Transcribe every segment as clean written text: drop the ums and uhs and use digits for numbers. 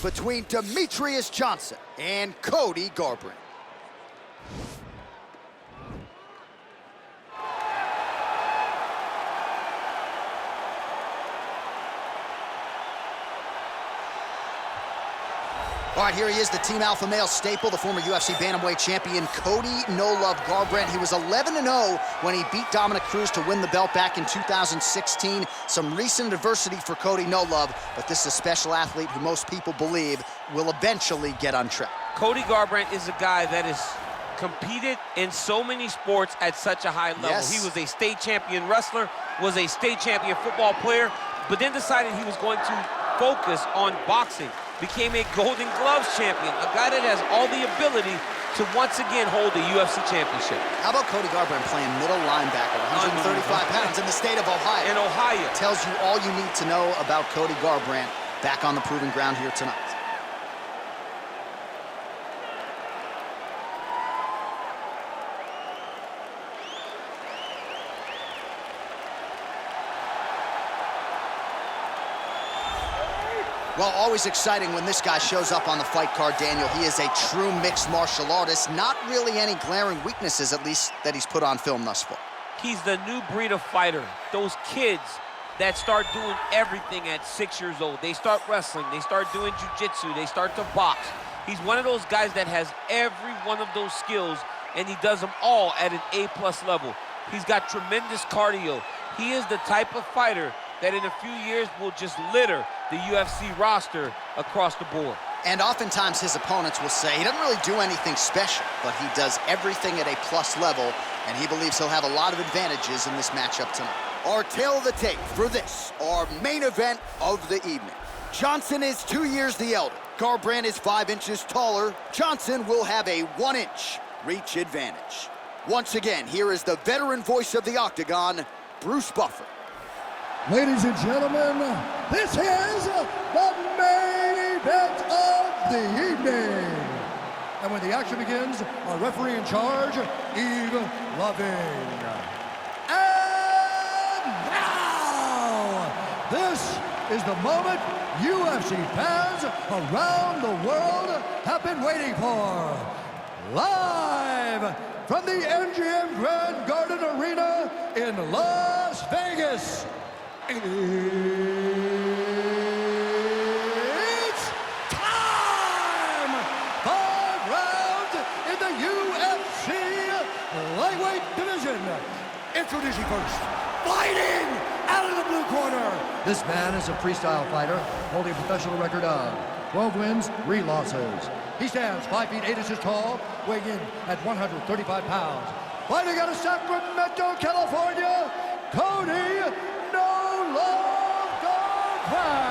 between Demetrious Johnson and Cody Garbrandt. All right, here he is, the Team Alpha Male staple, the former UFC Bantamweight champion, Cody "No Love" Garbrandt. He was 11-0 when he beat Dominic Cruz to win the belt back in 2016. Some recent adversity for Cody "No Love," but this is a special athlete who most people believe will eventually get on track. Cody Garbrandt is a guy that has competed in so many sports at such a high level. Yes. He was a state champion wrestler, was a state champion football player, but then decided he was going to focus on boxing. Became a Golden Gloves champion, a guy that has all the ability to once again hold the UFC championship. How about Cody Garbrandt playing middle linebacker, 135 pounds in the state of Ohio? In Ohio. Tells you all you need to know about Cody Garbrandt back on the proving ground here tonight. Well, always exciting when this guy shows up on the fight card, Daniel. He is a true mixed martial artist. Not really any glaring weaknesses, at least, that he's put on film thus far. He's the new breed of fighter. Those kids that start doing everything at 6 years old. They start wrestling, they start doing jiu-jitsu, they start to box. He's one of those guys that has every one of those skills, and he does them all at an A+ level. He's got tremendous cardio. He is the type of fighter that in a few years will just litter the UFC roster across the board. And oftentimes his opponents will say he doesn't really do anything special, but he does everything at a plus level, and he believes he'll have a lot of advantages in this matchup tonight. Our tail of the tape for this, our main event of the evening. Johnson is 2 years the elder. Garbrandt is 5 inches taller. Johnson will have a 1-inch reach advantage. Once again, here is the veteran voice of the Octagon, Bruce Buffer. Ladies and gentlemen, this is the main event of the evening. And when the action begins, our referee in charge, Eve Loving. And now, this is the moment UFC fans around the world have been waiting for. Live from the MGM Grand Garden Arena in Las Vegas. It's time! 5 rounds in the UFC lightweight division. Introducing first, fighting out of the blue corner. This man is a freestyle fighter holding a professional record of 12 wins, 3 losses. He stands 5 feet 8 inches tall, weighing in at 135 pounds. Fighting out of Sacramento, California, Cody "No Love" Garbrandt.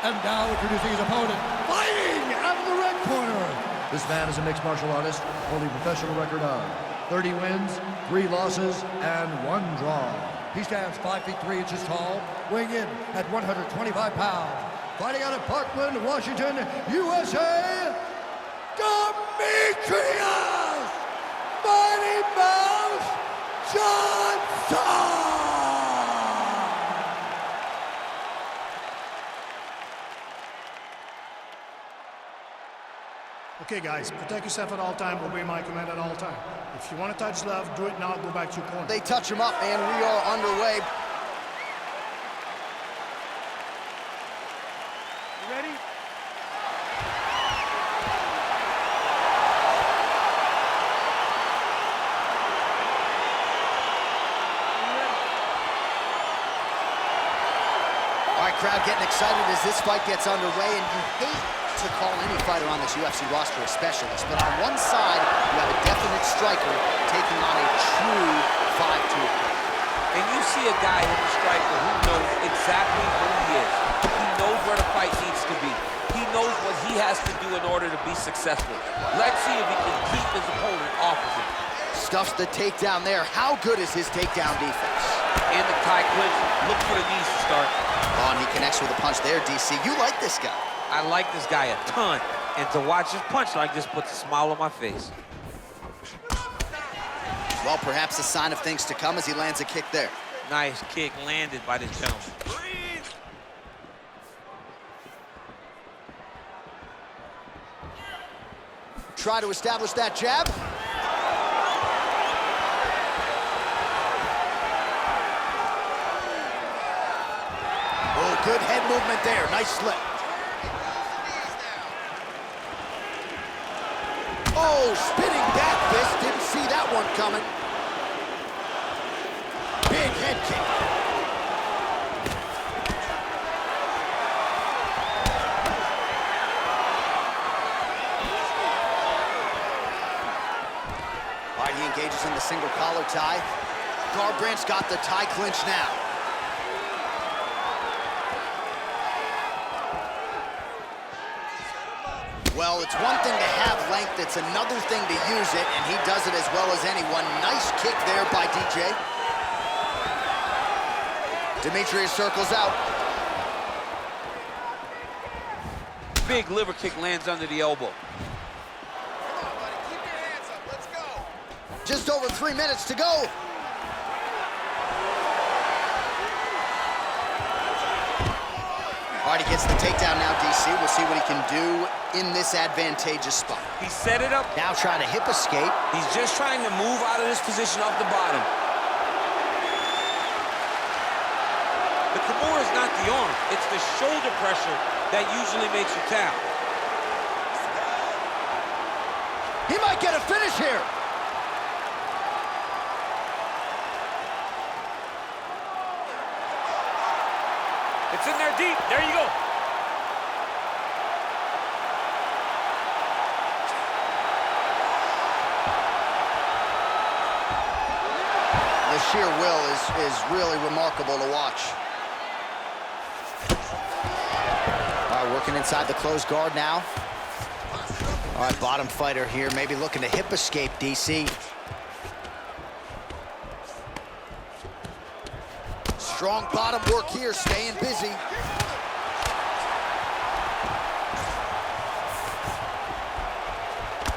And now introducing his opponent, fighting out of the red corner. This man is a mixed martial artist, holding a professional record of 30 wins, 3 losses, and 1 draw. He stands 5 feet 3 inches tall, weighing in at 125 pounds. Fighting out of Parkland, Washington, USA, Demetrious Mighty Mouse Johnson! Okay, guys, protect yourself at all time, obey my command at all time. If you want to touch love, do it now, go back to your corner. They touch him up, and we are underway. You ready? All right, crowd getting excited as this fight gets underway, and you hate to call any fighter on this UFC roster a specialist, but on one side, you have a definite striker taking on a true 5-tool. And you see a guy in the striker who knows exactly who he is. He knows where the fight needs to be. He knows what he has to do in order to be successful. Let's see if he can keep his opponent off of him. Stuffs the takedown there. How good is his takedown defense? And the tie clinch, look for the knees to start. Oh, and he connects with a punch there, DC. You like this guy. I like this guy a ton, and to watch his punch like this puts a smile on my face. Well, perhaps a sign of things to come as he lands a kick there. Nice kick landed by this gentleman. try to establish that jab. Oh, good head movement there. Nice slip. Oh, spinning back fist. Didn't see that one coming. Big head kick. All right, he engages in the single collar tie. Garbrandt's got the tie clinch now. Well, it's one thing to have length, it's another thing to use it, and he does it as well as anyone. Nice kick there by DJ. Demetrious circles out. Big liver kick lands under the elbow. Keep your hands up. Let's go. Just over 3 minutes to go. All right, he gets the takedown now, DC. We'll see what he can do in this advantageous spot. He set it up. Now trying to hip escape. He's just trying to move out of this position off the bottom. The Kimura is not the arm. It's the shoulder pressure that usually makes you tap. He might get a finish here. It's in there deep. There you go. The sheer will is really remarkable to watch. All right, working inside the closed guard now. All right, bottom fighter here, maybe looking to hip escape, DC. Strong bottom work here, staying busy.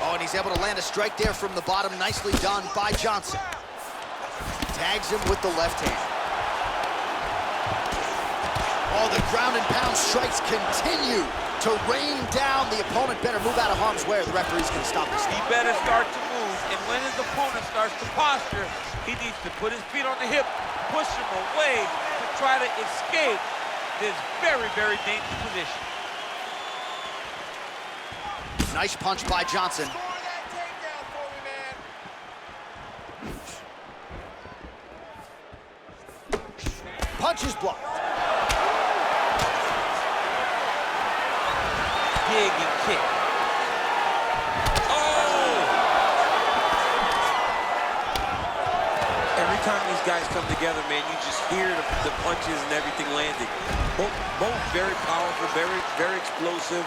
Oh, and he's able to land a strike there from the bottom. Nicely done by Johnson. Tags him with the left hand. Oh, the ground and pound strikes continue to rain down. The opponent better move out of harm's way or the referee's gonna stop this. He better start to move, and when his opponent starts to posture, he needs to put his feet on the hip, push him away to try to escape this very, very dangerous position. Nice punch by Johnson. Score that takedown for me, man. Punch is blocked. Dig and kick. Every time these guys come together, man, you just hear the punches and everything landing. Both very powerful, very explosive.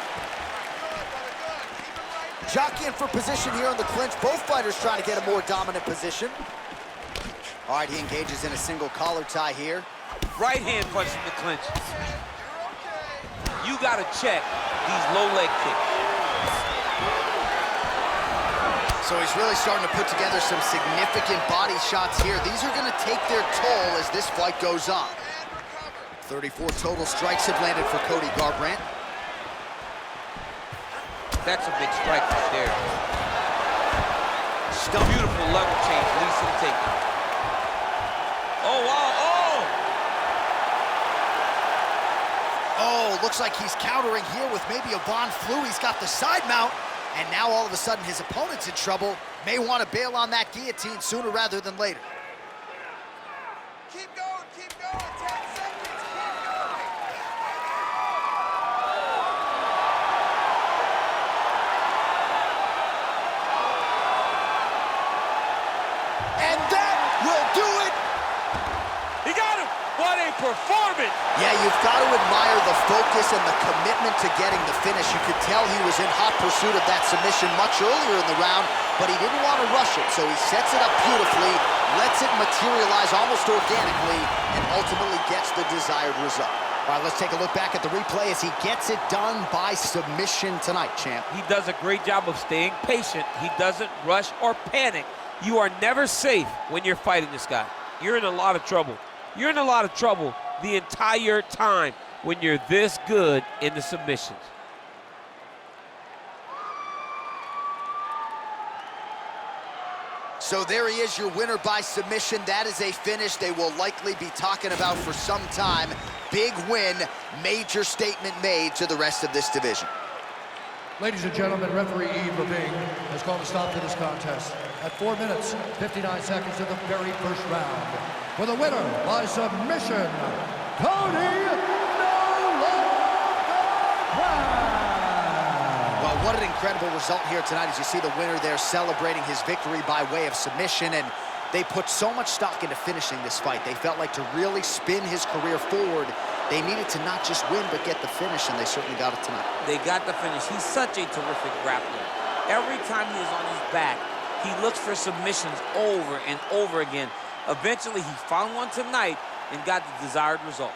Jockeying for position here in the clinch. Both fighters trying to get a more dominant position. All right, he engages in a single collar tie here. Right hand punch in the clinch. You got to check these low leg kicks. So he's really starting to put together some significant body shots here. These are going to take their toll as this fight goes on. 34 total strikes have landed for Cody Garbrandt. That's a big strike right there. Beautiful level change, leads to the takedown. Oh, wow, Oh, looks like he's countering here with maybe a Von Flu. He's got the side mount, and now all of a sudden his opponent's in trouble. May want to bail on that guillotine sooner rather than later. Keep going, 10 seconds, keep going. And that will do it. He got him. What a performance. Yeah, you've got to admire the focus and the commitment to getting the finish. You could tell he was in hot pursuit of that submission much earlier in the round, but he didn't want to rush it, so he sets it up beautifully, lets it materialize almost organically, and ultimately gets the desired result. All right, let's take a look back at the replay as he gets it done by submission tonight, champ. He does a great job of staying patient. He doesn't rush or panic. You are never safe when you're fighting this guy. You're in a lot of trouble. You're in a lot of trouble the entire time when you're this good in the submissions. So there he is, your winner by submission. That is a finish they will likely be talking about for some time. Big win, major statement made to the rest of this division. Ladies and gentlemen, referee Yves Levine has called a stop to this contest at 4 minutes, 59 seconds of the very first round. For the winner by submission, Cody Garbrandt. Well, what an incredible result here tonight as you see the winner there celebrating his victory by way of submission, and they put so much stock into finishing this fight. They felt like to really spin his career forward, they needed to not just win, but get the finish, and they certainly got it tonight. They got the finish. He's such a terrific grappler. Every time he is on his back, he looks for submissions over and over again. Eventually, he found one tonight and got the desired result.